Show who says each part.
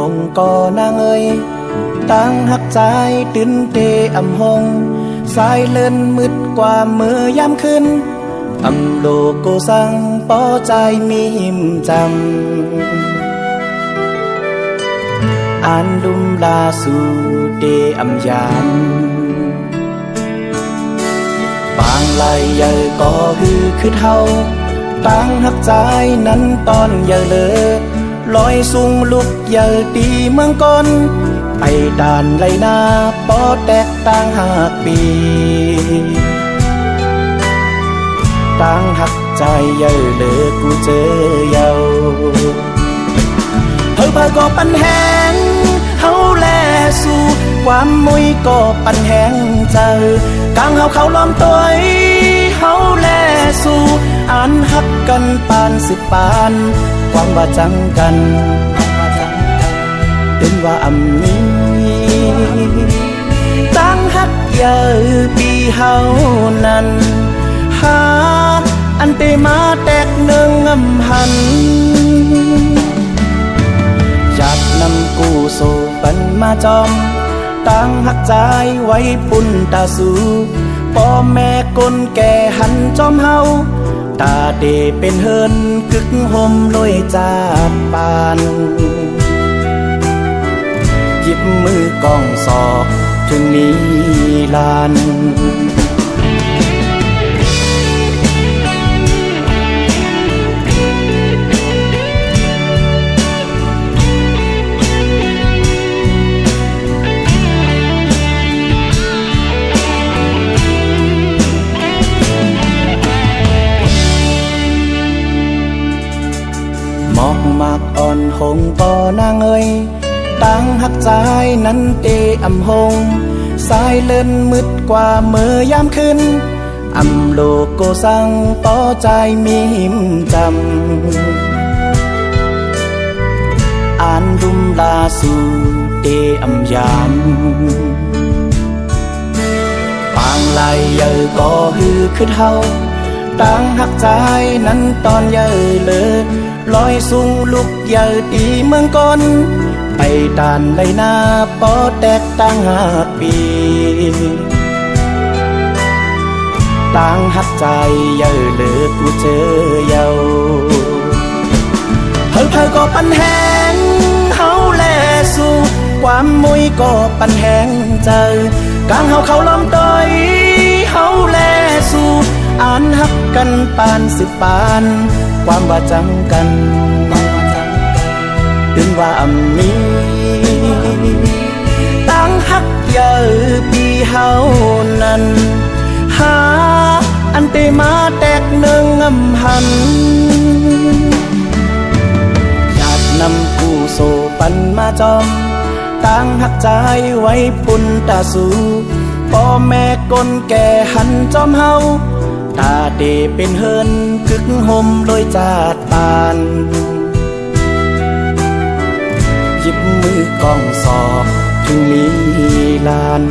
Speaker 1: งก็นางเอ้ยตั้งหักใจตื่นเตอำหงสายเลินมืดกว่าเมื่อยามขึ้นอำโลโกสังป้อใจมีหิมจำอ่านดุมลาสู่เดอำยานปางไหลเยอก็ฮือคือเท่าตั้งหักใจนั้นตอนเยอเลยลอยสูงลุกเยอตีเมืองก้นไปด่านไหลนาป้อแตกต่างหักปีตั้งหักใจเยอเลยกูเจอเยาเฮาพาก็ปันแหงเฮาแลสู่ความมุยก็ปันแหงเจอกลางเฮาเขาล้อมตัวเฮาแลสู่อ่านหักกันปานสิปานความว่าจังกันเป็นว่าอำนี้ตั้งหักเยอปีเฮานั้นหาอันเตมาแตกเนืองอำหันอยากนำกูโซปันมาจอมตั้งหักใจไว้ปุ่นตาสูพ่อแม่คนแก่หันจอมเฮาตาเดเป็นเฮินกึกห่มลอยจากปานหยิบมือกองศอกถึงนิลานมอกมากอ่อนหงปอนางเอ้ยตั้งหักใจนั้นเตอำหงสายเลินมืดกว่าเมื่อยามขึ้นอำโลโกสังป้อใจมีหิมจำอ่านดุมลาสู่เตอำยานปางไหลเยอก็ฮือคือเท่าตั้งหักใจนั้นตอนเยอเลยลอยสูงลุกเยอตีเมืองก้นไปด่านไหลนาป้อแตกต่างหักปีตั้งหักใจเยอเลยกูเจอเยาเฮาก็ปันแหงเฮาแลสู่ความมุยก็ปันแหงเจอกลางเฮาเขาล้อมต้อยเฮาแลสู่อ่านหักกันปานสิปานความว่าจังกันถึงว่าอำนี้ตั้งหักเยอปีเฮานั้นหาอันเตมาแตกเนืองอำหันอยากนำกูโซปันมาจอมตั้งหักใจไว้ปุ่นตาสูพ่อแม่คนแก่หันจอมเฮาตาเดเป็นเฮินกึกห่มลอยจาดปานหยิบมือกองศอกถึงลีลาน